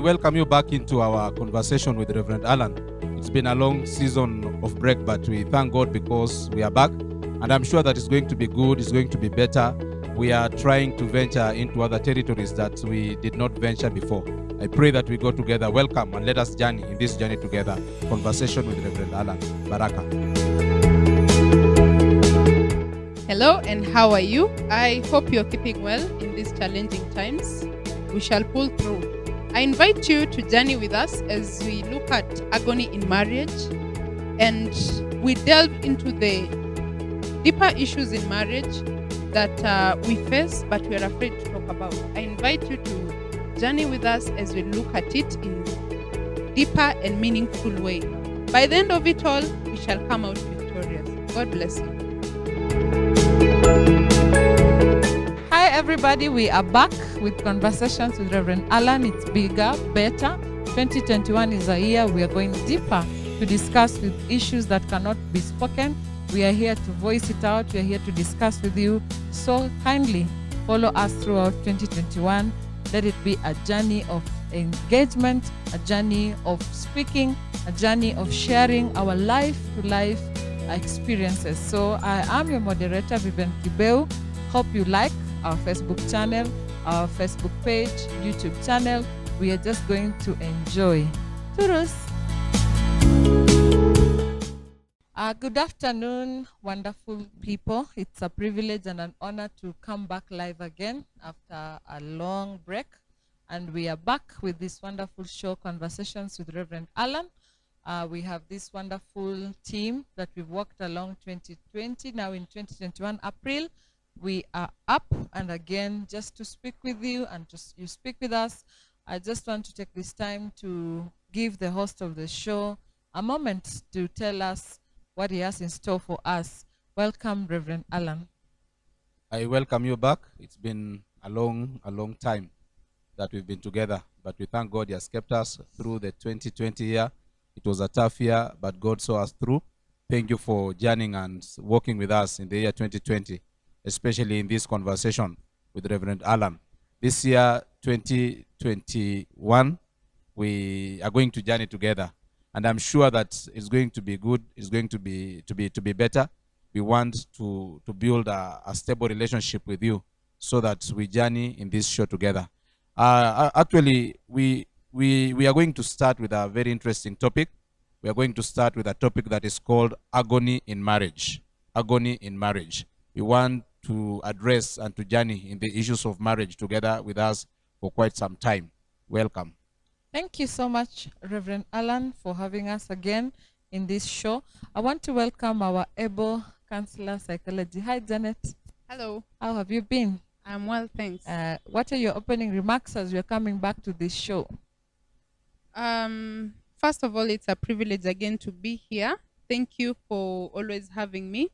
welcome you back into our conversation with Reverend Allan. It's been a long season of break, but we thank God because we are back. And I'm sure that it's going to be good, it's going to be better. We are trying to venture into other territories that we did not venture before. I pray that we go together. Welcome, and let us journey in this journey together. Conversation with Reverend Allan. Baraka. Hello, and how are you? I hope you're keeping well in these challenging times. We shall pull through. I invite you to journey with us as we look at agony in marriage, and we delve into the deeper issues in marriage that we face but we are afraid to talk about. I invite you to journey with us as we look at it in deeper and meaningful way. By the end of it all, we shall come out victorious. God bless you. Hi everybody, we are back with Conversations with Reverend Allan. It's bigger, better. 2021 is a year we are going deeper to discuss with issues that cannot be spoken. We are here to voice it out. We are here to discuss with you. So kindly follow us throughout 2021. Let it be a journey of engagement, a journey of speaking, a journey of sharing our life-to-life experiences. So I am your moderator, Vivian Kibeu. Hope you like our Facebook channel, our Facebook page, YouTube channel. We are just going to enjoy. Toodles. Good afternoon, wonderful people. It's a privilege and an honor to come back live again after a long break. And we are back with this wonderful show, Conversations with Reverend Allan. We have this wonderful team that we've worked along 2020. Now in 2021, April, we are up and again just to speak with you and you speak with us. I just want to take this time to give the host of the show a moment to tell us what he has in store for us. Welcome, Reverend Allan. I welcome you back. It's been a long time that we've been together, but we thank God He has kept us through the 2020 year. It was a tough year, but God saw us through. Thank you for journeying and working with us in the year 2020, especially in this conversation with Reverend Allan. This year, 2021, we are going to journey together. And I'm sure that it's going to be good. It's going to be better. We want to build a stable relationship with you so that we journey in this show together. Actually, we are going to start with a very interesting topic. We are going to start with a topic that is called agony in marriage. Agony in marriage. We want to address and to journey in the issues of marriage together with us for quite some time. Welcome. Thank you so much, Reverend Allan, for having us again in this show. I want to welcome our able counselor psychology. Hi, Janet. Hello. How have you been? I'm well, thanks. What are your opening remarks as you're coming back to this show? First of all, it's a privilege again to be here. Thank you for always having me.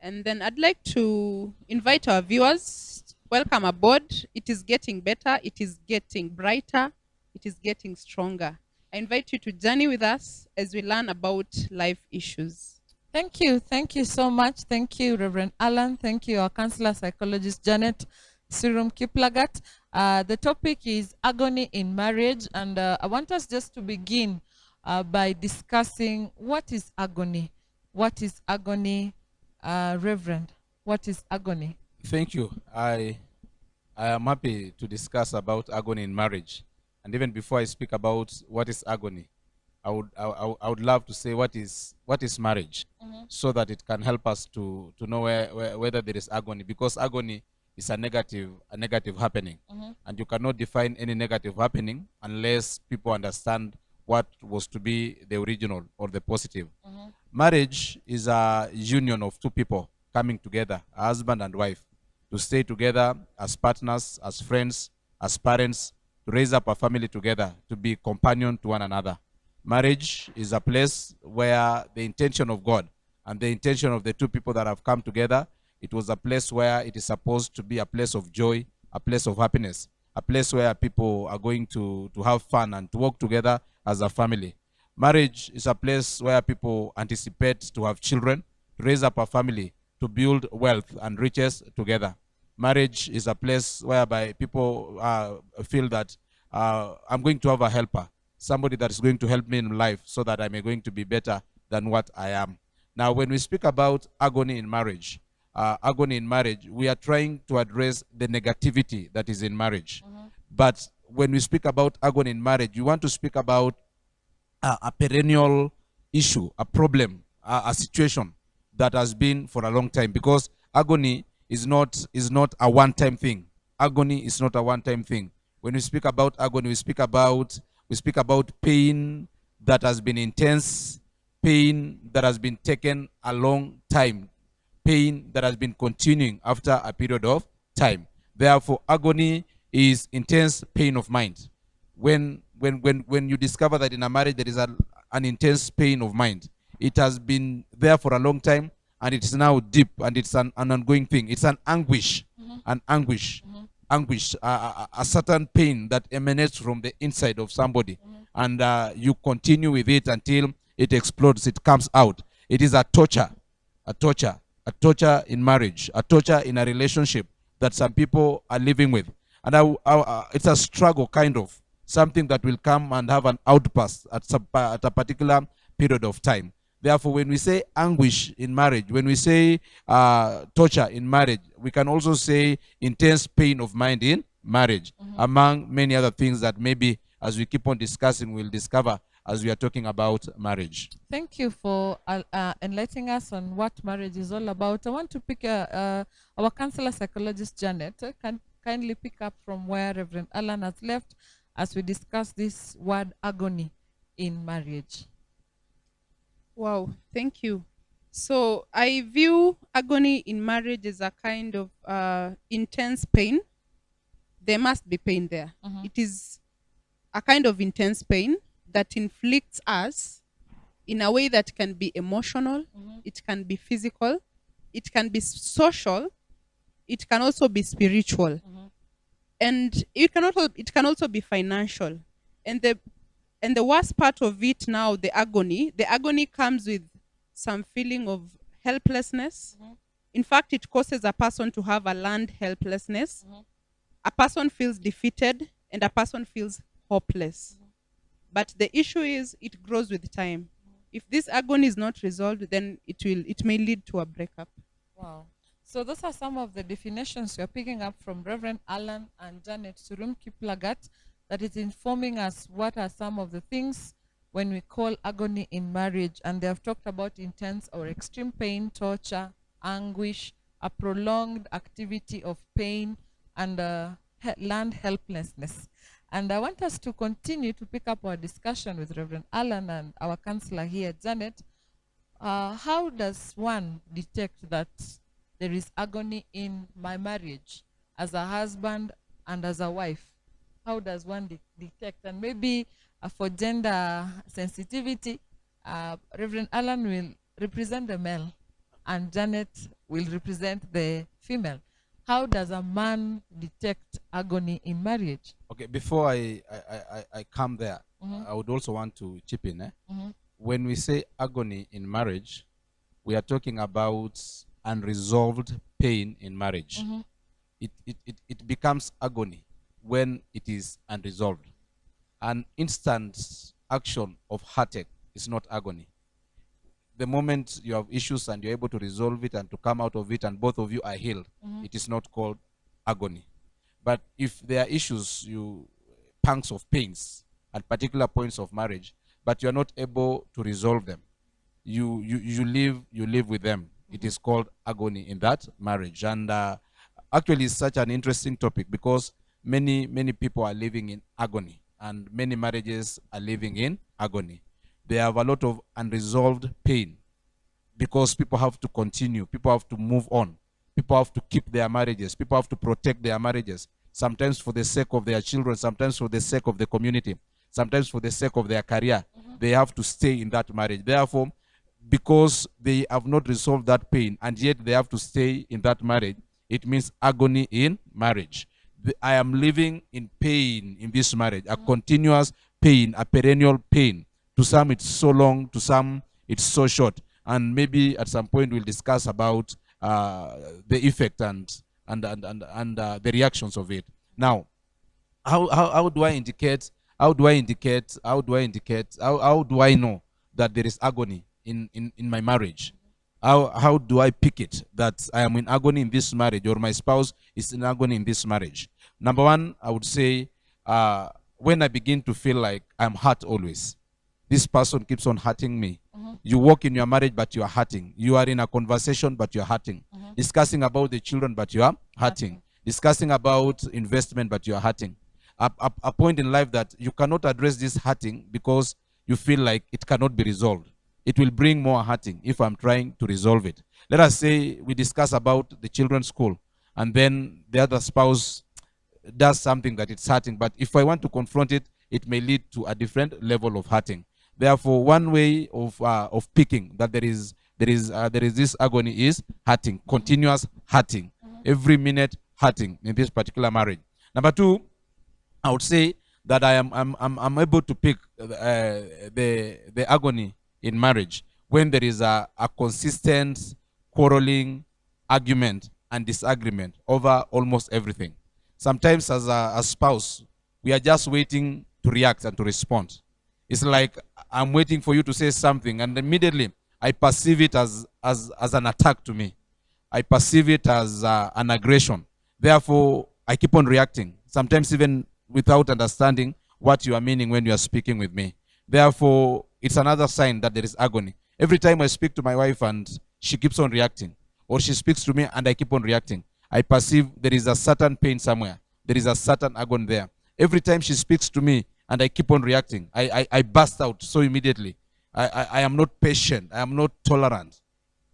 And then I'd like to invite our viewers. Welcome aboard. It is getting better. It is getting brighter. It is getting stronger. I invite you to journey with us as we learn about life issues. Thank you. Thank you so much. Thank you, Reverend Allan. Thank you, our counselor psychologist, Janet Sirum Kiplagat. The topic is agony in marriage. And I want us just to begin by discussing what is agony. What is agony, Reverend? What is agony? Thank you. I am happy to discuss about agony in marriage. And even before I speak about what is agony, I would love to say what is marriage, so that it can help us to know whether there is agony, because agony is a negative happening, and you cannot define any negative happening unless people understand what was to be the original or the positive. Marriage is a union of two people coming together, a husband and wife, to stay together as partners, as friends, as parents, to raise up a family together, to be companion to one another. Marriage is a place where the intention of God and the intention of the two people that have come together, it was a place where it is supposed to be a place of joy, a place of happiness, a place where people are going to have fun and to work together as a family. Marriage is a place where people anticipate to have children, to raise up a family, to build wealth and riches together. Marriage is a place whereby people feel that I'm going to have a helper, somebody that is going to help me in life so that I'm going to be better than what I am. Now, when we speak about agony in marriage, we are trying to address the negativity that is in marriage. But when we speak about agony in marriage, you want to speak about a perennial issue, a problem, a situation that has been for a long time, because agony is not a one-time thing. Agony is not a one-time thing. When we speak about agony, we speak about pain that has been intense, pain that has been taken a long time, pain that has been continuing after a period of time. Therefore, agony is intense pain of mind. When you discover that in a marriage there is an intense pain of mind, it has been there for a long time, and it is now deep, and it's an ongoing thing. It's an anguish, anguish, a certain pain that emanates from the inside of somebody, and you continue with it until it explodes, it comes out. It is a torture in marriage, a torture in a relationship that some people are living with. And it's a struggle, kind of, something that will come and have an outburst at a particular period of time. Therefore, when we say anguish in marriage, when we say torture in marriage, we can also say intense pain of mind in marriage, among many other things that maybe as we keep on discussing, we'll discover as we are talking about marriage. Thank you for enlightening us on what marriage is all about. I want to pick our counselor psychologist, Janet. Can kindly pick up from where Reverend Allan has left as we discuss this word agony in marriage. Wow, thank you. So I view agony in marriage as a kind of intense pain. There must be pain there. It is a kind of intense pain that inflicts us in a way that can be emotional, it can be physical, it can be social, it can also be spiritual, and it can also be financial. And the worst part of it now, the agony comes with some feeling of helplessness. In fact, it causes a person to have a learned helplessness. A person feels defeated, and a person feels hopeless. But the issue is, it grows with time. If this agony is not resolved, then it may lead to a breakup. Wow. So those are some of the definitions you're picking up from Reverend Allan and Janet Surum Kiplagat, that is informing us what are some of the things when we call agony in marriage. And they have talked about intense or extreme pain, torture, anguish, a prolonged activity of pain, and learned helplessness. And I want us to continue to pick up our discussion with Reverend Allan and our counselor here, Janet. How does one detect that there is agony in my marriage as a husband and as a wife? How does one detect? And maybe for gender sensitivity, Reverend Allan will represent the male and Janet will represent the female. How does a man detect agony in marriage? Okay, before I come there, I would also want to chip in. When we say agony in marriage, we are talking about unresolved pain in marriage. It becomes agony when it is unresolved. An instant action of heartache is not agony. The moment you have issues and you're able to resolve it and to come out of it and both of you are healed, it is not called agony. But if there are issues, pangs of pains at particular points of marriage, but you are not able to resolve them, you live with them, it is called agony in that marriage. And actually it's such an interesting topic, because many people are living in agony, and many marriages are living in agony. They have a lot of unresolved pain, because people have to continue, people have to move on, people have to keep their marriages, people have to protect their marriages, sometimes for the sake of their children, sometimes for the sake of the community, sometimes for the sake of their career. They have to stay in that marriage. Therefore, because they have not resolved that pain and yet they have to stay in that marriage, it means agony in marriage. I am living in pain in this marriage, a continuous pain, a perennial pain. To some it's so long, to some it's so short. And maybe at some point we'll discuss about the effect and the reactions of it. Now, how do I indicate, how do I know that there is agony in my marriage? How do I pick it that I am in agony in this marriage, or my spouse is in agony in this marriage? Number one, I would say, when I begin to feel like I'm hurt always, this person keeps on hurting me. You walk in your marriage, but you are hurting. You are in a conversation, but you are hurting. Discussing about the children, but you are hurting. Discussing about investment, but you are hurting. A point in life that you cannot address this hurting because you feel like it cannot be resolved. It will bring more hurting if I'm trying to resolve it. Let us say we discuss about the children's school, and then the other spouse does something that it's hurting. But if I want to confront it, it may lead to a different level of hurting. Therefore, one way of picking that there is this agony is hurting, continuous hurting, every minute hurting in this particular marriage. Number two, I would say that I'm able to pick the agony in marriage when there is a consistent quarreling, argument, and disagreement over almost everything. Sometimes as a spouse, we are just waiting to react and to respond. It's like I'm waiting for you to say something, and immediately I perceive it as an attack to me. I perceive it as an aggression. Therefore, I keep on reacting, sometimes even without understanding what you are meaning when you are speaking with me. Therefore, it's another sign that there is agony. Every time I speak to my wife and she keeps on reacting, or she speaks to me and I keep on reacting, I perceive there is a certain pain somewhere. There is a certain agony there. Every time she speaks to me and I keep on reacting, I burst out so immediately. I am not patient. I am not tolerant.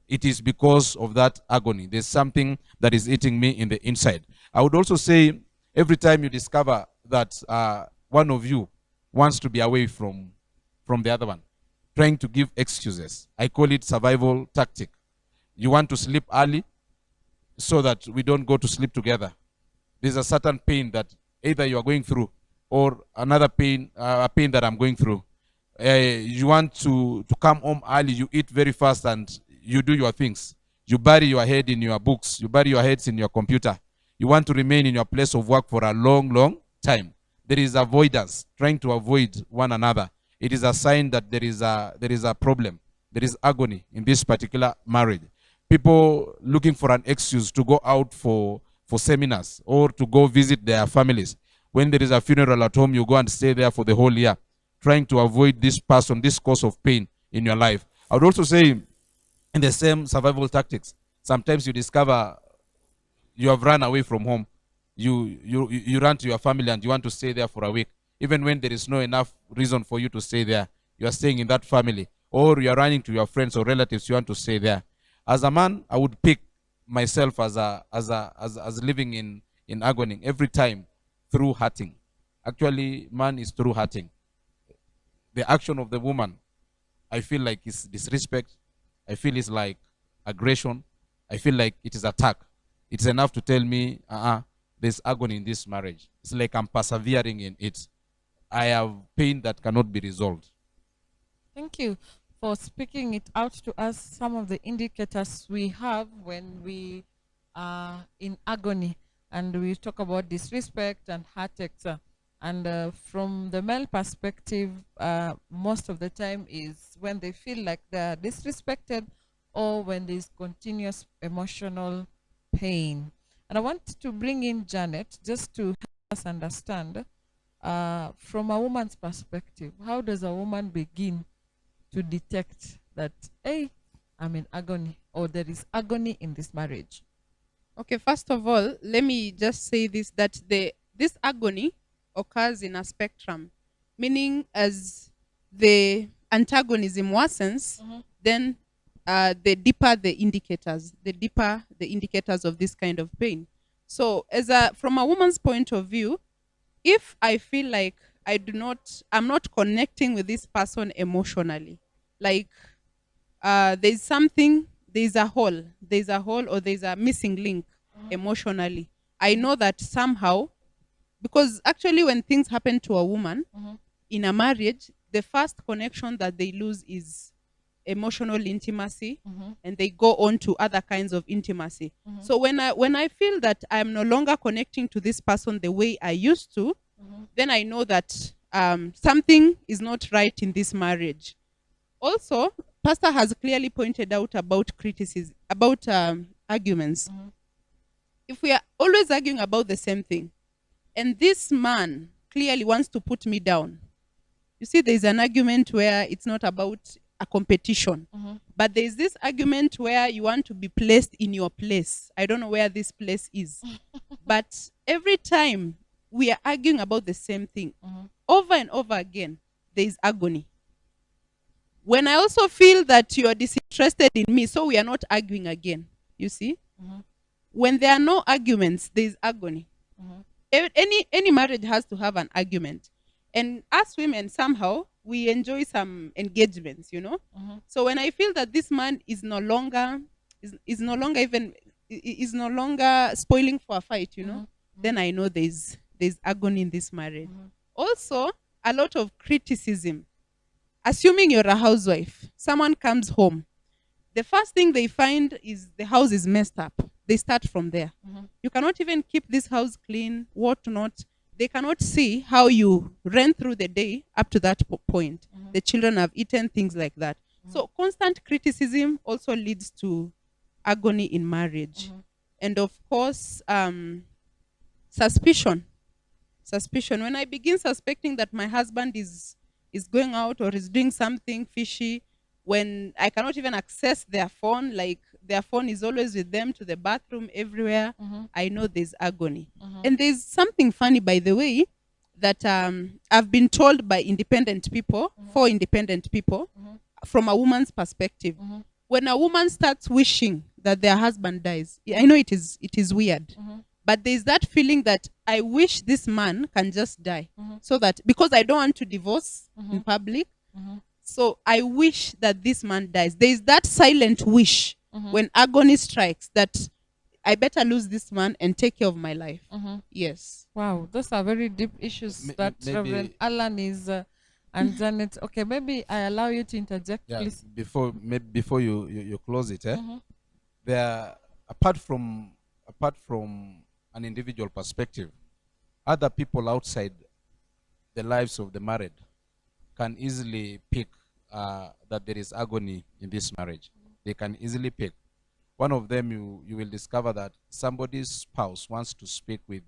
It is because of that agony. There's something that is eating me in the inside. I would also say, every time you discover that one of you wants to be away from the other one, trying to give excuses. I call it survival tactic. You want to sleep early so that we don't go to sleep together. There's a certain pain that either you are going through, or another pain, a pain that I'm going through. You want to come home early, you eat very fast, and you do your things. You bury your head in your books. You bury your heads in your computer. You want to remain in your place of work for a long, long time. There is avoidance, trying to avoid one another. It is a sign that there is a problem. There is agony in this particular marriage. People looking for an excuse to go out for seminars or to go visit their families. When there is a funeral at home, you go and stay there for the whole year, trying to avoid this person, this cause of pain in your life. I would also say, in the same survival tactics, sometimes you discover you have run away from home. You run to your family and you want to stay there for a week. Even when there is no enough reason for you to stay there, you are staying in that family. Or you are running to your friends or relatives, you want to stay there. As a man, I would pick myself as living in agony every time through hurting. Actually, man is through hurting. The action of the woman, I feel like it's disrespect. I feel it's like aggression. I feel like it is attack. It's enough to tell me, there's agony in this marriage. It's like I'm persevering in it. I have pain that cannot be resolved. Thank you for speaking it out to us, some of the indicators we have when we are in agony, and we talk about disrespect and heartaches. And from the male perspective, most of the time is when they feel like they're disrespected, or when there's continuous emotional pain. And I want to bring in Janet just to help us understand, from a woman's perspective, how does a woman begin to detect that, hey, I'm in agony, or there is agony in this marriage? Okay, first of all, let me just say this, that this agony occurs in a spectrum, meaning as the antagonism worsens, then the deeper the indicators, of this kind of pain. So from a woman's point of view, if I feel like I'm not connecting with this person emotionally, like there's a hole, or there's a missing link emotionally, I know that somehow, because actually when things happen to a woman in a marriage, the first connection that they lose is emotional intimacy, and they go on to other kinds of intimacy. So when I feel that I'm no longer connecting to this person the way I used to, then I know that something is not right in this marriage. Also, Pastor has clearly pointed out about criticism, about arguments. If we are always arguing about the same thing, and this man clearly wants to put me down, you see, there's an argument where it's not about a competition, but there's this argument where you want to be placed in your place. I don't know where this place is, but every time we are arguing about the same thing, over and over again, there is agony. When I also feel that you are disinterested in me, so we are not arguing again. You see? When there are no arguments, there is agony. Any marriage has to have an argument. And as women, somehow, we enjoy some engagements, you know? So when I feel that this man is no longer spoiling for a fight, you know, then I know there's agony in this marriage. Also, a lot of criticism. Assuming you're a housewife, someone comes home, the first thing they find is the house is messed up. They start from there. You cannot even keep this house clean, what not. They cannot see how you ran through the day up to that point. The children have eaten, things like that. So constant criticism also leads to agony in marriage. And of course, suspicion. When I begin suspecting that my husband is going out or is doing something fishy, when I cannot even access their phone, like their phone is always with them, to the bathroom, everywhere, I know there's agony. And there's something funny, by the way, that I've been told by independent people, for independent people, from a woman's perspective. When a woman starts wishing that their husband dies, I know it is weird, but there's that feeling that I wish this man can just die, so that, because I don't want to divorce in public, so I wish that this man dies. There's that silent wish when agony strikes, that I better lose this man and take care of my life. Yes. Wow, those are very deep issues that Reverend Allan is and Janet. Okay, maybe I allow you to interject, please. Before you close it, there, apart from an individual perspective, other people outside the lives of the married can easily pick that there is agony in this marriage. They can easily pick. One of them, you will discover that somebody's spouse wants to speak with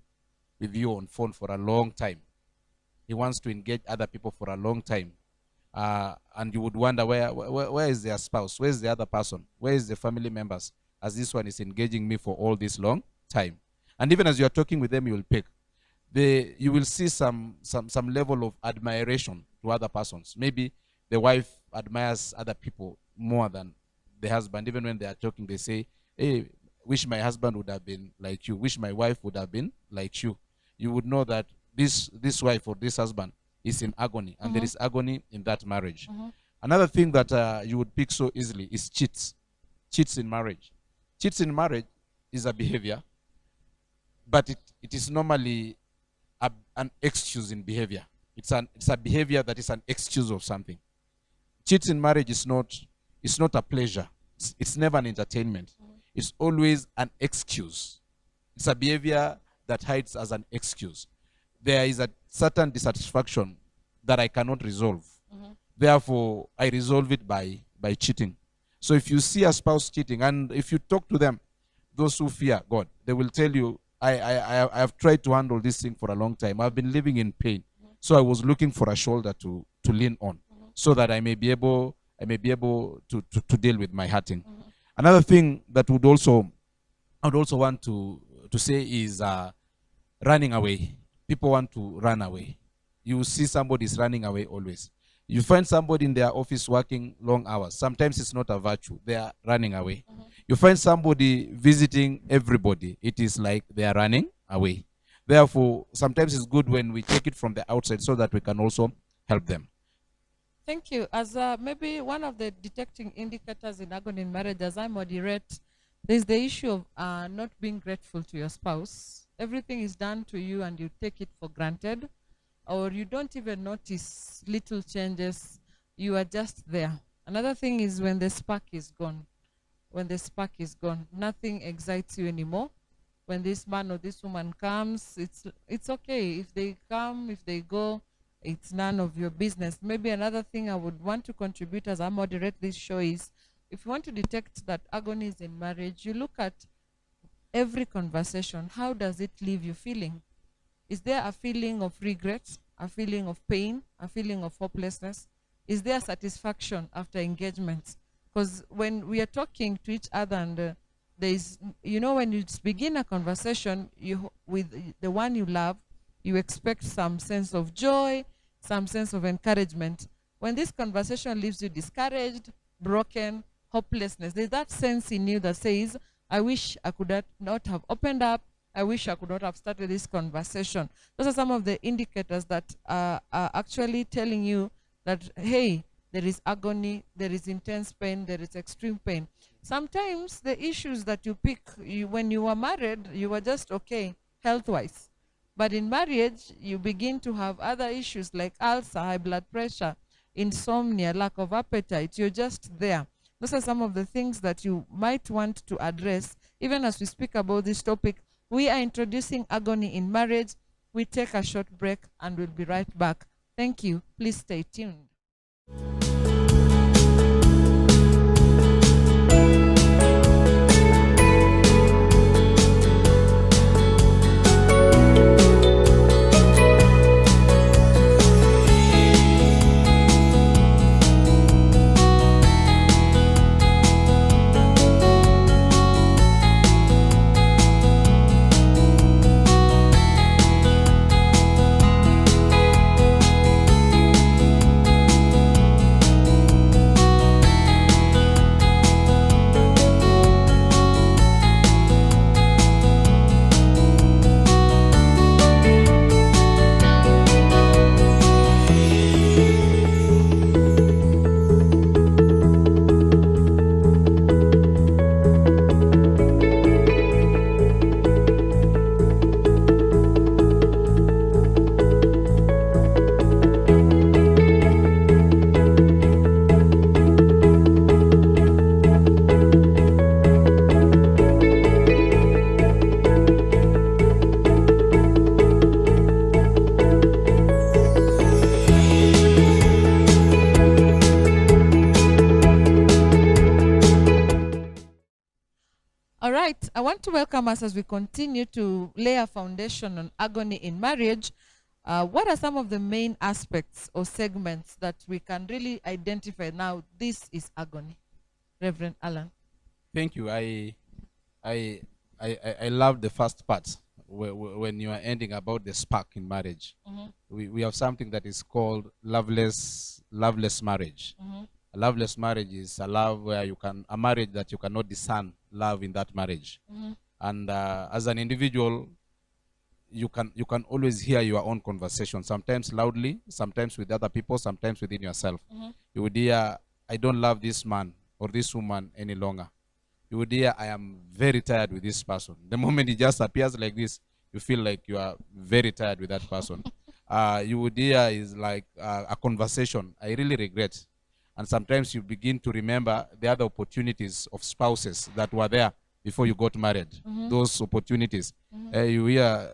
you on phone for a long time. He wants to engage other people for a long time. And you would wonder, where is their spouse? Where is the other person? Where is the family members? As this one is engaging me for all this long time. And even as you are talking with them, you will pick. You will see some level of admiration to other persons. Maybe the wife admires other people more than the husband. Even when they are talking, they say, hey, wish my husband would have been like you. Wish my wife would have been like you. You would know that this wife or this husband is in agony, and there is agony in that marriage. Another thing that you would pick so easily is cheats. Cheats in marriage. Cheats in marriage is a behavior, but it is normally an excuse in behavior. It's a behavior that is an excuse of something. Cheats in marriage is not a pleasure. It's never an entertainment. It's always an excuse. It's a behavior that hides as an excuse. There is a certain dissatisfaction that I cannot resolve. Therefore, I resolve it by cheating. So if you see a spouse cheating, and if you talk to them, those who fear God, they will tell you, I have tried to handle this thing for a long time. I've been living in pain. So I was looking for a shoulder to lean on, so that I may be able to deal with my hurting. Another thing that I would also want to say is running away. People want to run away. You see somebody is running away always. You find somebody in their office working long hours. Sometimes it's not a virtue. They are running away. You find somebody visiting everybody. It is like they are running away. Therefore, sometimes it's good when we take it from the outside so that we can also help them. Thank you. As maybe one of the detecting indicators in agony in marriage, as I moderate, there's the issue of not being grateful to your spouse. Everything is done to you and you take it for granted, or you don't even notice little changes. You are just there. Another thing is when the spark is gone. When the spark is gone, nothing excites you anymore. when this man or this woman comes, it's okay. If they come, if they go, it's none of your business. Maybe another thing I would want to contribute as I moderate this show is, if you want to detect that agony is in marriage, you look at every conversation. How does it leave you feeling? Is there a feeling of regret, a feeling of pain, a feeling of hopelessness? Is there satisfaction after engagement? Because when we are talking to each other and there is, when you begin a conversation with the one you love, you expect some sense of joy, some sense of encouragement. When this conversation leaves you discouraged, broken, hopelessness, there's that sense in you that says, I wish I could not have opened up. I wish I could not have started this conversation. Those are some of the indicators that are actually telling you that, hey, there is agony, there is intense pain, there is extreme pain. Sometimes the issues that you pick, when you were married, you were just okay, health-wise. But in marriage, you begin to have other issues like ulcer, high blood pressure, insomnia, lack of appetite. You're just there. Those are some of the things that you might want to address. Even as we speak about this topic, we are introducing agony in marriage. We take a short break and we'll be right back. Thank you. Please stay tuned. I want to welcome us as we continue to lay a foundation on agony in marriage. What are some of the main aspects or segments that we can really identify now? This is agony. Reverend Allan. Thank you. I love the first part when you are ending about the spark in marriage. We have something that is called loveless marriage. A loveless marriage is a love where a marriage that you cannot discern love in that marriage. And as an individual, you can always hear your own conversation, sometimes loudly, sometimes with other people, sometimes within yourself. You would hear, I don't love this man or this woman any longer. You would hear, I am very tired with this person. The moment he just appears like this, you feel like you are very tired with that person. You would hear is like a conversation, I really regret. And sometimes you begin to remember the other opportunities of spouses that were there before you got married. Those opportunities. You hear,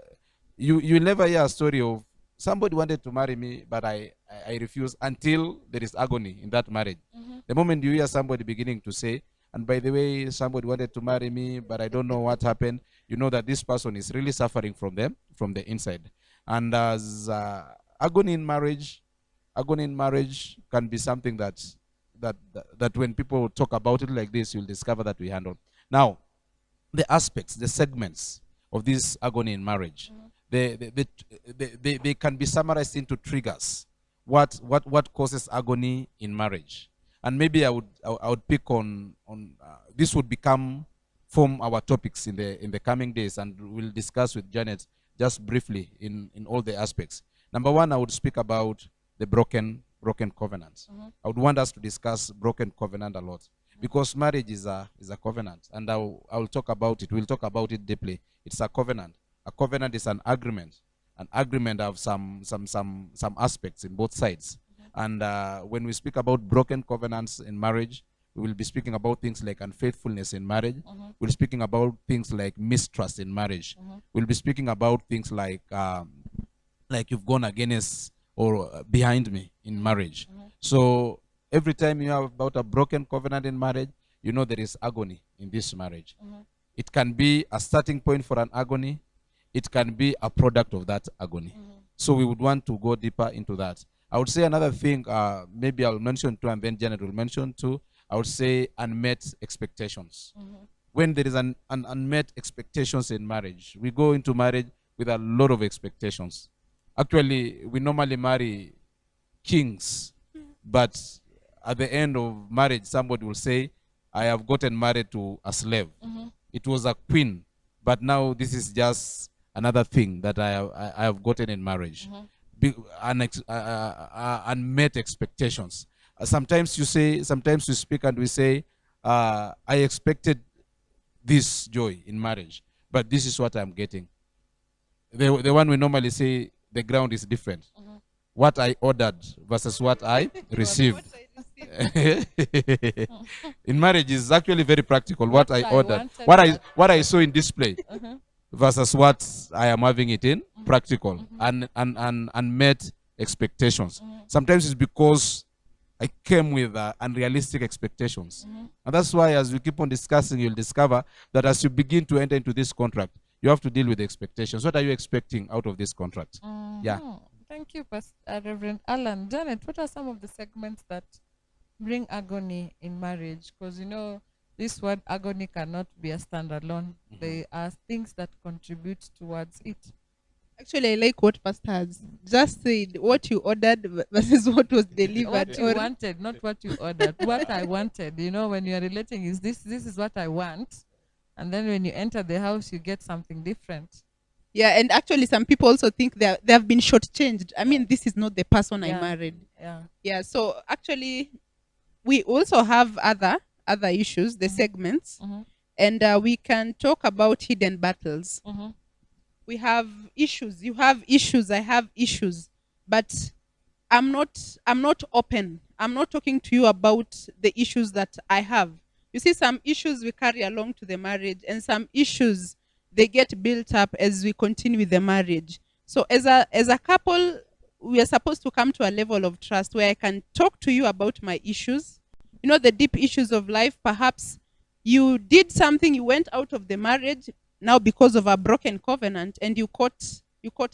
you never hear a story of somebody wanted to marry me, but I refused, until there is agony in that marriage. The moment you hear somebody beginning to say, and by the way, somebody wanted to marry me, but I don't know what happened, you know that this person is really suffering from the inside. And as agony in marriage can be something that when people talk about it like this, you'll discover that we handle. Now, the aspects, the segments of this agony in marriage, they can be summarized into triggers. What causes agony in marriage? And maybe I would pick on this would form our topics in the coming days, and we'll discuss with Janet just briefly in all the aspects. Number one, I would speak about the broken covenant. I would want us to discuss broken covenant a lot, because marriage is a covenant, and I will talk about it. We'll talk about it deeply. It's a covenant. A covenant is an agreement. An agreement have some aspects in both sides. And when we speak about broken covenants in marriage, We will be speaking about things like unfaithfulness in marriage. We'll be speaking about things like mistrust in marriage. We'll be speaking about things like you've gone against or behind me in marriage. So every time you have about a broken covenant in marriage, you know there is agony in this marriage. It can be a starting point for an agony. It can be a product of that agony. So we would want to go deeper into that. I would say another thing, maybe I'll mention too, and then Janet will mention too. I would say unmet expectations. When there is an unmet expectations in marriage, we go into marriage with a lot of expectations. Actually, we normally marry kings, but at the end of marriage, somebody will say, I have gotten married to a slave. It was a queen, but now this is just another thing that I have gotten in marriage. Unmet expectations. Sometimes you speak and we say, I expected this joy in marriage, but this is what I'm getting. The one we normally say, the ground is different. What I ordered versus what I received. In marriage is actually very practical. What I ordered, what I saw in display versus what I am having it in practical and unmet expectations. Sometimes it's because I came with unrealistic expectations. And that's why as we keep on discussing, you'll discover that as you begin to enter into this contract, you have to deal with the expectations. What are you expecting out of this contract? Yeah. Thank you, Reverend Allan. Janet, what are some of the segments that bring agony in marriage? Because you know, this word agony cannot be a standalone. There are things that contribute towards it. Actually, I like what Pastor has just said. What you ordered versus what was delivered. What you wanted, not what you ordered. What I wanted, you know, when you are relating is this is what I want. And then when you enter the house, you get something different. Yeah, and actually some people also think they have been shortchanged. I mean, this is not the person I married. Yeah, so actually we also have other issues, the segments. And we can talk about hidden battles. We have issues. You have issues. I have issues. But I'm not open. I'm not talking to you about the issues that I have. You see, some issues we carry along to the marriage, and some issues they get built up as we continue with the marriage. So as a couple, we are supposed to come to a level of trust where I can talk to you about my issues. You know, the deep issues of life. Perhaps you did something, you went out of the marriage now because of a broken covenant, and you caught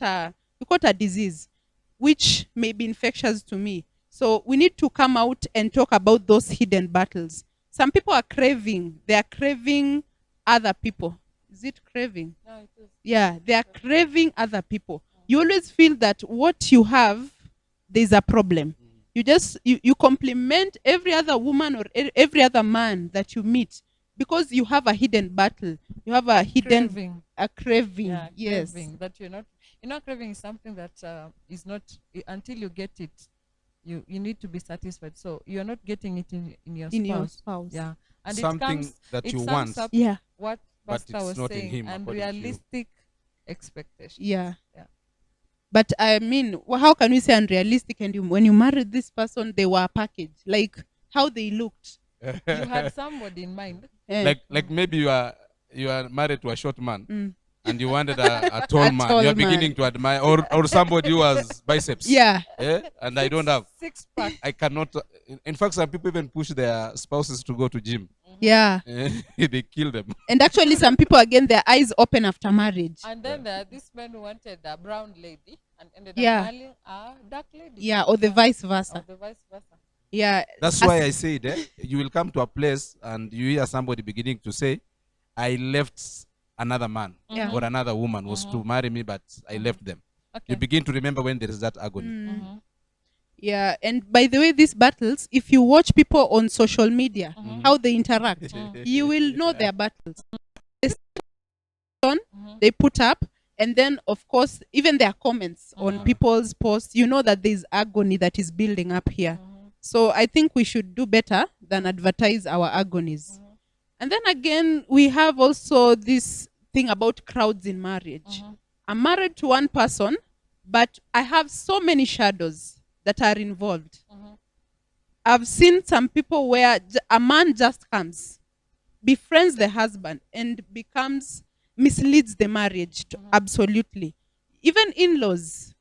a disease which may be infectious to me. So we need to come out and talk about those hidden battles. Some people are craving. They are craving other people. Is it craving? No, it is. Yeah, they are craving other people. You always feel that what you have, there's a problem. You compliment every other woman or every other man that you meet because you have a hidden battle. You have a hidden craving. Yeah, yes. Craving that you're not craving is something that is not until you get it. You need to be satisfied. So you're not getting it in your spouse. Yeah, and something that you want. Yeah. What Pastor was saying, and realistic expectations. Yeah. But I mean, how can we say unrealistic? And when you married this person, they were a package. Like how they looked. You had somebody in mind. Like maybe you are married to a short man. And you wanted a tall man. You're beginning to admire, or somebody who has biceps. Yeah. And I don't have. Six-pack. I cannot. In fact, some people even push their spouses to go to gym. Yeah. They kill them. And actually, some people, again, their eyes open after marriage. And then this man wanted a brown lady and ended up marrying a dark lady. Yeah, or the vice versa. Yeah. That's why I said, you will come to a place and you hear somebody beginning to say, I left another man or another woman was to marry me, but I left them. Okay. You begin to remember when there is that agony. Yeah, and by the way, these battles, if you watch people on social media, how they interact, you will know their battles. They put up, and then, of course, even their comments on people's posts, you know that there's agony that is building up here. So I think we should do better than advertise our agonies. And then again, we have also this thing about crowds in marriage. I'm married to one person, but I have so many shadows that are involved. I've seen some people where a man just comes, befriends the husband, and misleads the marriage absolutely. Even in-laws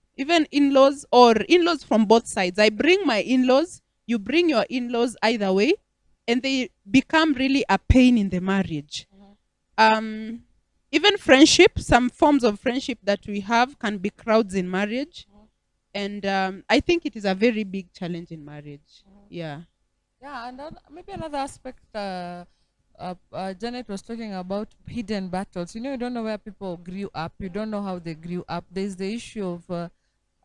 or in-laws from both sides. I bring my in-laws, you bring your in-laws, either way, and they become really a pain in the marriage. Um, Even friendship, some forms of friendship that we have can be crowds in marriage, and I think it is a very big challenge in marriage. Yeah. Yeah, and then maybe another aspect Janet was talking about hidden battles. You don't know where people grew up. You don't know how they grew up. There's the issue of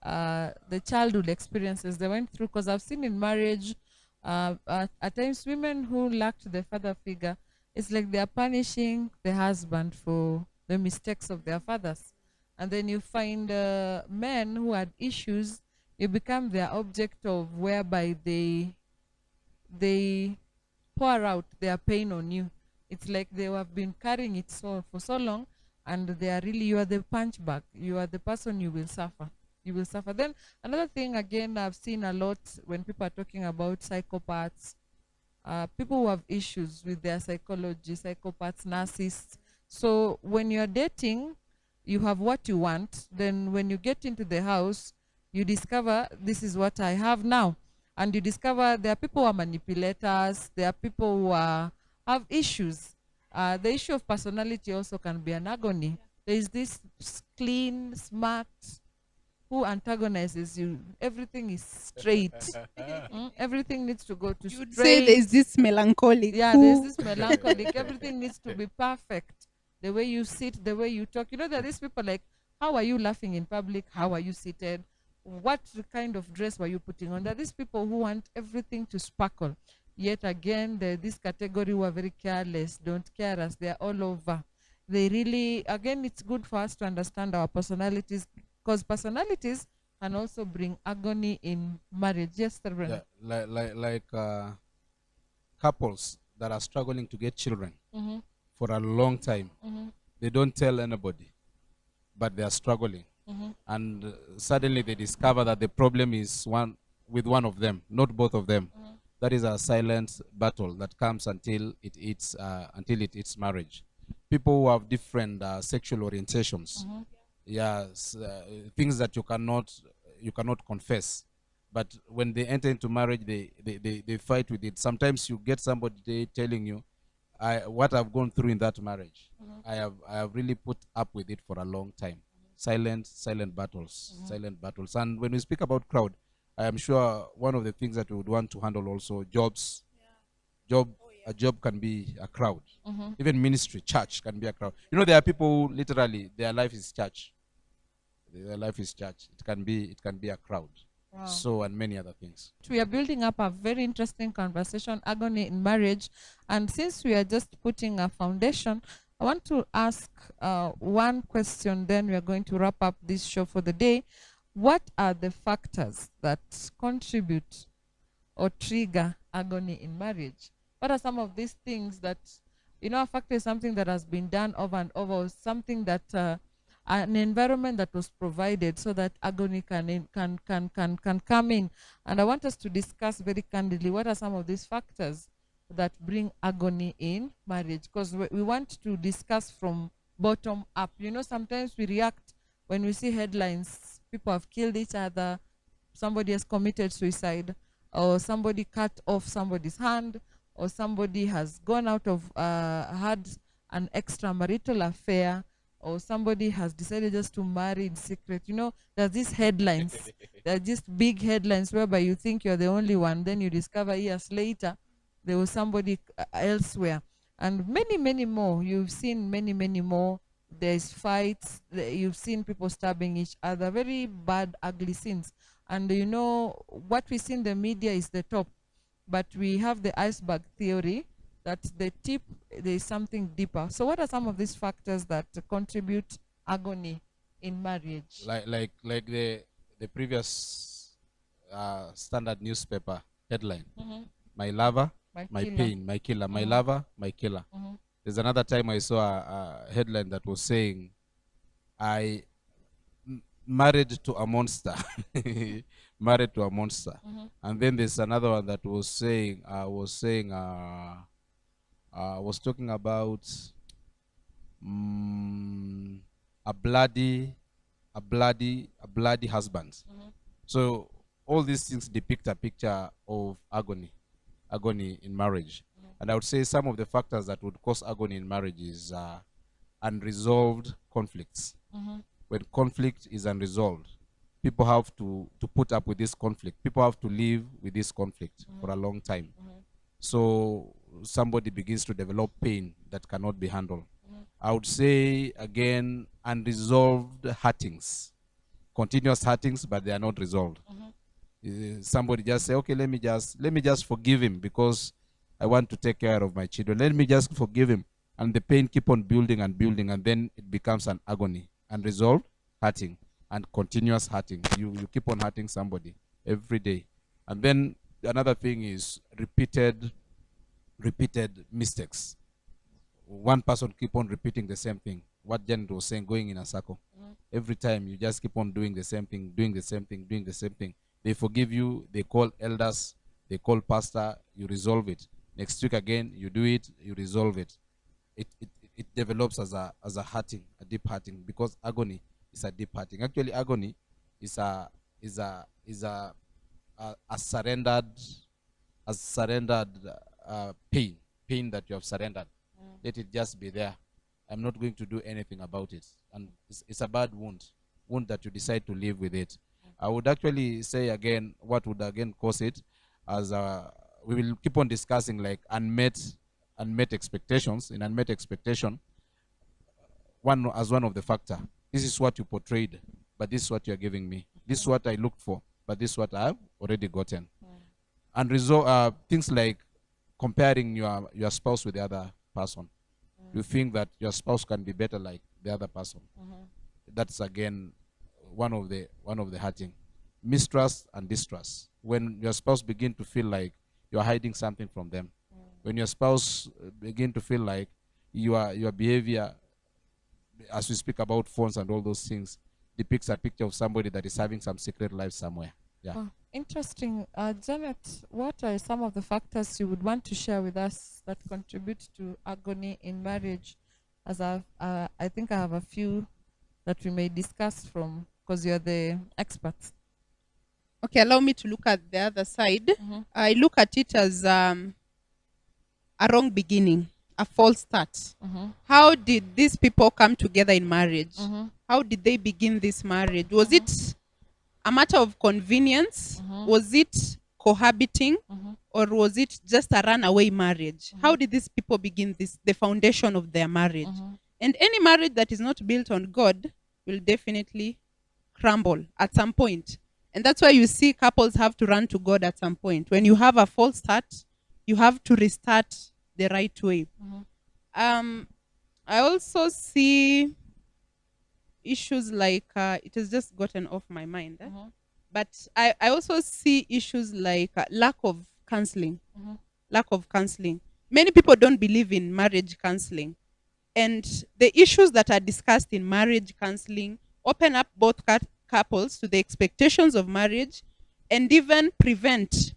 the childhood experiences they went through. Because I've seen in marriage, at times, women who lacked the father figure, it's like they are punishing the husband for the mistakes of their fathers. And then you find men who had issues, you become their object of whereby they pour out their pain on you. It's like they have been carrying it for so long, and they are really, you are the punch bag. You are the person, you will suffer. You will suffer. Then another thing, again, I've seen a lot when people are talking about psychopaths, people who have issues with their psychology, psychopaths, narcissists. So when you're dating, you have what you want. Then when you get into the house, you discover this is what I have now. And you discover there are people who are manipulators, there are people who have issues. The issue of personality also can be an agony. There is this clean, smart, who antagonizes you. Everything is straight. Everything needs to go to You'd straight. say there's this melancholic. Yeah, there's this melancholic. Everything needs to be perfect. The way you sit, the way you talk. There are these people like, how are you laughing in public? How are you seated? What kind of dress were you putting on? There are these people who want everything to sparkle. Yet again, there this category who are very careless, don't care us. They're all over. They really, again, it's good for us to understand our personalities, because personalities can also bring agony in marriage. Yes, Reverend. Yeah, like couples that are struggling to get children for a long time. They don't tell anybody, but they are struggling. And suddenly they discover that the problem is with one of them, not both of them. That is a silent battle that comes until it eats marriage. People who have different sexual orientations, yes, things that you cannot confess, but when they enter into marriage, they fight with it. Sometimes you get somebody telling you, what I've gone through in that marriage, I have really put up with it for a long time. Silent battles, silent battles. And when we speak about crowd, I am sure one of the things that we would want to handle also, jobs. A job can be a crowd. Even ministry, church can be a crowd. There are people who literally their life is church. Their life is church. It can be a crowd. Wow. So, and many other things. We are building up a very interesting conversation, agony in marriage. And since we are just putting a foundation, I want to ask one question, then we are going to wrap up this show for the day. What are the factors that contribute or trigger agony in marriage? What are some of these things that, a factor is something that has been done over and over, something that, an environment that was provided so that agony can come in. And I want us to discuss very candidly what are some of these factors that bring agony in marriage, because we want to discuss from bottom up. Sometimes we react when we see headlines, people have killed each other, somebody has committed suicide, or somebody cut off somebody's hand, or somebody has gone out of, had an extramarital affair, or somebody has decided just to marry in secret. There's these headlines. They're just big headlines whereby you think you're the only one, then you discover years later there was somebody elsewhere. And many, many more. You've seen many, many more. There's fights. You've seen people stabbing each other. Very bad, ugly scenes. And what we see in the media is the top. But we have the iceberg theory that the tip, there is something deeper. So what are some of these factors that contribute agony in marriage? Like the previous standard newspaper headline. My lover, my pain, my killer. My lover, my killer. There's another time I saw a headline that was saying, I married to a monster. married to a monster. Mhm. And then there's another one that was talking about mm, a bloody husband. Mhm. So all these things depict a picture of agony in marriage. And I would say some of the factors that would cause agony in marriage is unresolved conflicts. Mhm. When conflict is unresolved, people have to put up with this conflict. People have to live with this conflict for a long time. So somebody begins to develop pain that cannot be handled. I would say again, unresolved hurtings, continuous hurtings, but they are not resolved. Somebody just say, okay, let me just forgive him because I want to take care of my children. Let me just forgive him, and the pain keep on building and building, and then it becomes an agony, unresolved hurting, and continuous hurting. You keep on hurting somebody every day, and then another thing is repeated mistakes. One person keep on repeating the same thing. What Janet was saying, going in a circle. Every time you just keep on doing the same thing, doing the same thing, doing the same thing. They forgive you, they call elders, they call pastor, you resolve it. Next week again, you do it, you resolve it. It develops as a hurting, a deep hurting, because agony is a deep hurting. Actually, agony is a surrendered pain that you have surrendered. Let it just be there. I'm not going to do anything about it. And it's a bad wound that you decide to live with it. I would actually say again, what would again cause it, as we will keep on discussing like unmet expectations. In unmet expectation, one of the factor. This is what you portrayed, but this is what you're giving me. This is what I looked for, but this is what I've already gotten. And things like comparing your spouse with the other person. You think that your spouse can be better like the other person. That's again one of the hurting. Mistrust and distrust. When your spouse begin to feel like you're hiding something from them. When your spouse begin to feel like your behavior, as we speak about phones and all those things, depicts a picture of somebody that is having some secret life somewhere. Yeah. Oh, interesting. Janet, what are some of the factors you would want to share with us that contribute to agony in marriage? As I think I have a few that we may discuss from, because you're the experts. Okay, allow me to look at the other side. Mhm. I look at it as a wrong beginning, a false start. How did these people come together in marriage? How did they begin this marriage? Was it a matter of convenience? Was it cohabiting? Or was it just a runaway marriage? How did these people begin the foundation of their marriage? And any marriage that is not built on God will definitely crumble at some point. And that's why you see couples have to run to God at some point. When you have a false start, you have to restart the right way. I also see issues like, it has just gotten off my mind. But I also see issues like lack of counseling. Lack of counseling. Many people don't believe in marriage counseling. And the issues that are discussed in marriage counseling open up both couples to the expectations of marriage, and even prevent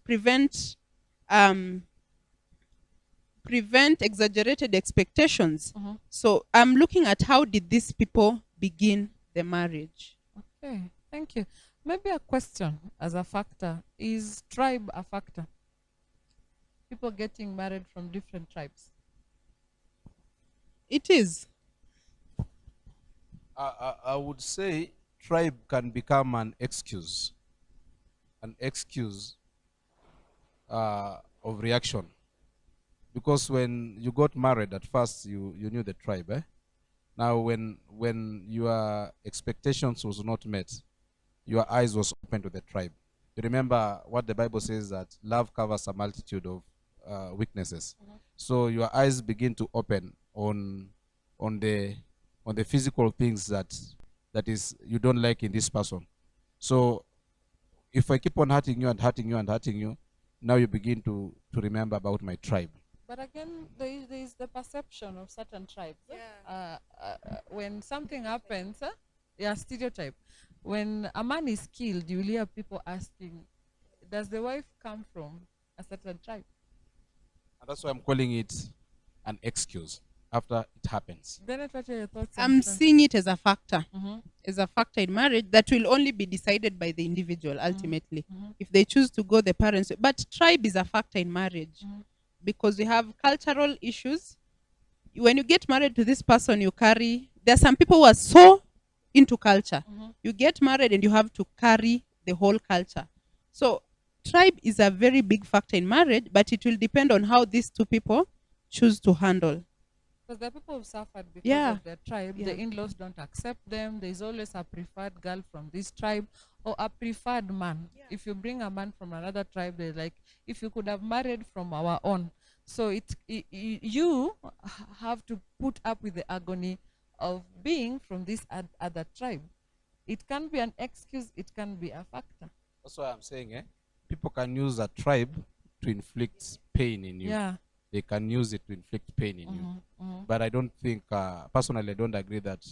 exaggerated expectations. So I'm looking at how did these people begin the marriage. Okay, thank you. Maybe a question as a factor. Is tribe a factor? People getting married from different tribes. It is. I would say tribe can become an excuse of reaction, because when you got married at first, you knew the tribe. Now when your expectations was not met, your eyes was open to the tribe. You remember what the Bible says, that love covers a multitude of weaknesses. So your eyes begin to open on the physical things that is you don't like in this person. So if I keep on hurting you and hurting you and hurting you, now you begin to remember about my tribe. But again, there is the perception of certain tribes. When something happens, yeah, stereotype. when a man is killed, you will hear people asking, does the wife come from a certain tribe? And that's why I'm calling it an excuse after it happens. Bennett, what are your thoughts on I'm tribe? seeing it as a factor, Mhm. as a factor in marriage that will only be decided by the individual ultimately. Mhm. If they choose to go the parents, but tribe is a factor in marriage Mhm. because we have cultural issues. When you get married to this person, you carry. There are some people who are so into culture. Mhm. You get married and you have to carry the whole culture. So tribe is a very big factor in marriage, but it will depend on how these two people choose to handle. Because the people who suffered because Yeah. of their tribe, Yeah. the in-laws don't accept them. There's always a preferred girl from this tribe or a preferred man. Yeah. If you bring a man from another tribe, they're like, if you could have married from our own. So you have to put up with the agony of being from this other tribe. It can be an excuse, it can be a factor. That's why I'm saying, people can use a tribe to inflict pain in you. Yeah. They can use it to inflict pain in you. Mhm, mhm. But I don't think, personally, I don't agree that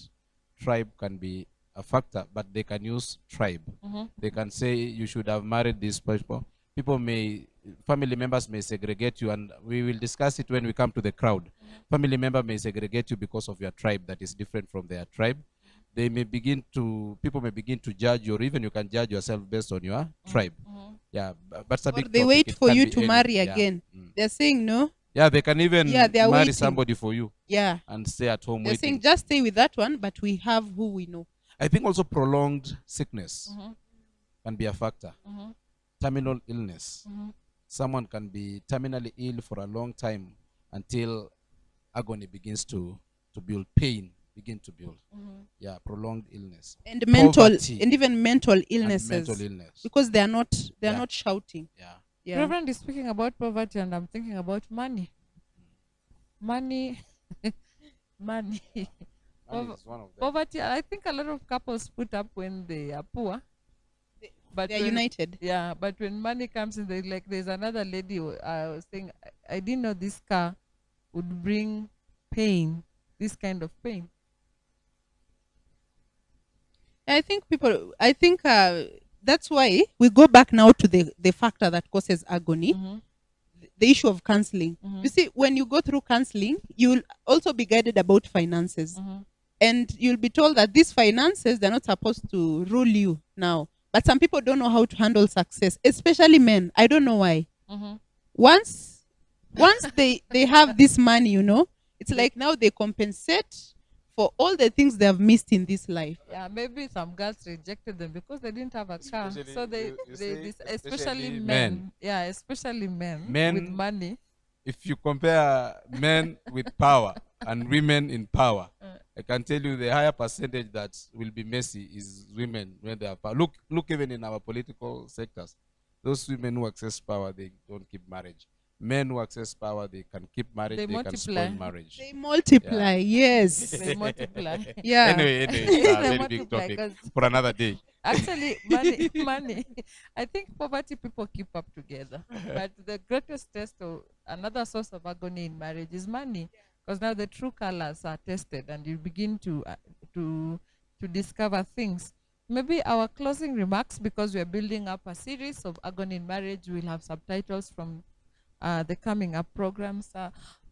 tribe can be a factor, but they can use tribe. Mhm. They can say you should have married these people. Family members may segregate you, and we will discuss it when we come to the crowd. Family member may segregate you because of your tribe that is different from their tribe. People may begin to judge you, or even you can judge yourself based on your tribe. Mhm. Yeah, but it's a Or big they topic. wait It for can you be to any- marry yeah. again. Mm. They're saying no. Yeah, they can even Yeah, they are marry waiting. somebody for you Yeah. and stay at home They're saying waiting. just stay with that one, but we have who we know. I think also prolonged sickness Mhm. can be a factor. Mhm. Terminal illness. Mhm. Someone can be terminally ill for a long time until agony begins to build, pain begin to build. Mhm. Yeah, prolonged illness. And mental Poverty and even mental and illnesses. mental illness. Because they're not Yeah. not shouting. Yeah. Yeah. Reverend is speaking about poverty, and I'm thinking about money. Money, money. Money Pov- is one of them. Poverty. I think a lot of couples put up when they are poor. But They're when, united. yeah, but when money comes in, they like. There's another lady was saying, I didn't know this car would bring pain, this kind of pain. I think that's why we go back now to the factor that causes agony, Mhm. the issue of counseling. Mhm. You see, when you go through counseling, you'll also be guided about finances. Mhm. And you'll be told that these finances, they're not supposed to rule you now. But some people don't know how to handle success, especially men. I don't know why. Mhm. Once they have this money, it's like now they compensate for all the things they have missed in this life. Yeah, maybe some girls rejected them because they didn't have a car. Especially, So they, you see, especially especially men. men. Yeah, especially men with Men- money. If you compare men with power and women in power, I can tell you the higher percentage that will be messy is women when they have power. Look even in our political sectors. Those women who access power, they don't keep marriage. Men who access power, they can keep marriage, They they can spoil multiply. marriage. They multiply, yes. They multiply. Yeah. Anyway, it's a They very big multiply topic 'cause for another day. actually, money. I think poverty people keep up together. But the greatest test or another source of agony in marriage is money. Because now the true colors are tested and you begin to discover things. Maybe our closing remarks, because we are building up a series of agony in marriage, we'll have subtitles from the coming up programs.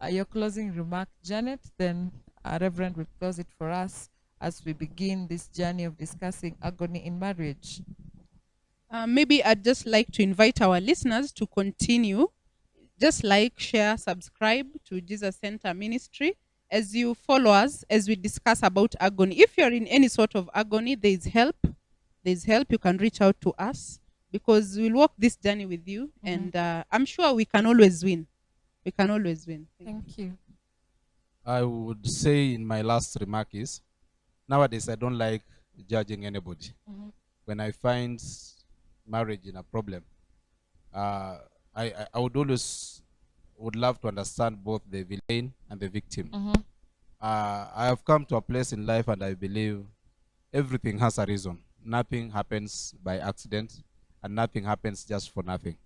Your closing remark, Janet, then Reverend will close it for us as we begin this journey of discussing agony in marriage. Maybe I'd just like to invite our listeners to continue. Just like, share, subscribe to Jesus Center Ministry as you follow us as we discuss about agony. If you're in any sort of agony, there's help. There's help. You can reach out to us because we'll walk this journey with you. And I'm sure we can always win. We can always win. Thank you. I would say in my last remark is, nowadays I don't like judging anybody. Mhm. When I find marriage in a problem, I would always would love to understand both the villain and the victim. Mhm. I have come to a place in life and I believe everything has a reason. Nothing happens by accident and nothing happens just for nothing.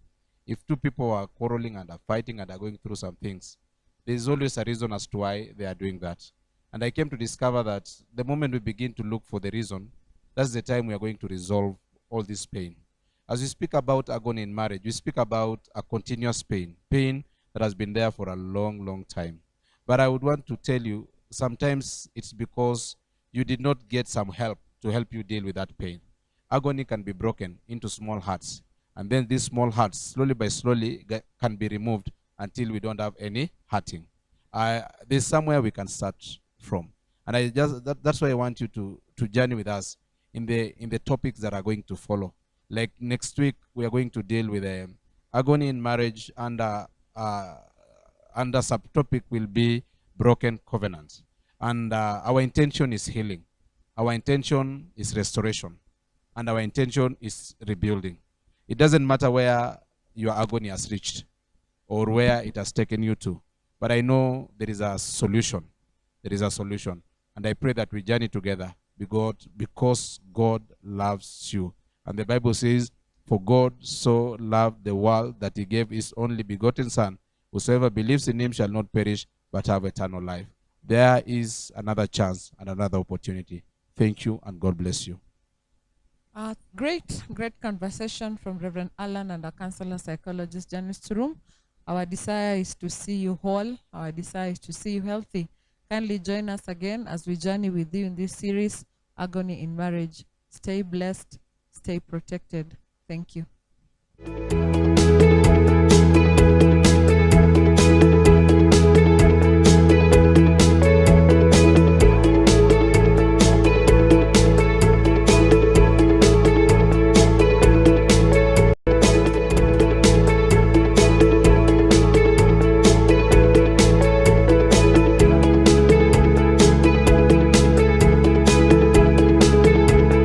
If two people are quarreling and are fighting and are going through some things, there is always a reason as to why they are doing that. And I came to discover that the moment we begin to look for the reason, That's the time we are going to resolve all this pain. As we speak about agony in marriage, we speak about a continuous pain, pain that has been there for a long, long time. But I would want to tell you, sometimes it's because you did not get some help to help you deal with that pain. Agony can be broken into small hearts, and then these small hearts, slowly by slowly, can be removed until we don't have any hurting. There's somewhere we can start from, and that's why I want you to journey with us in the topics that are going to follow. Like next week, we are going to deal with agony in marriage, and under subtopic will be broken covenants. And our intention is healing. Our intention is restoration. And our intention is rebuilding. It doesn't matter where your agony has reached or where it has taken you to. But I know there is a solution. There is a solution. And I pray that we journey together because God loves you. And the Bible says, for God so loved the world that he gave his only begotten Son. Whosoever believes in him shall not perish, but have eternal life. There is another chance and another opportunity. Thank you, and God bless you. Great conversation from Reverend Allan and our counselor psychologist Janice Room. Our desire is to see you whole. Our desire is to see you healthy. Kindly join us again as we journey with you in this series, Agony in Marriage. Stay blessed, stay protected. Thank you.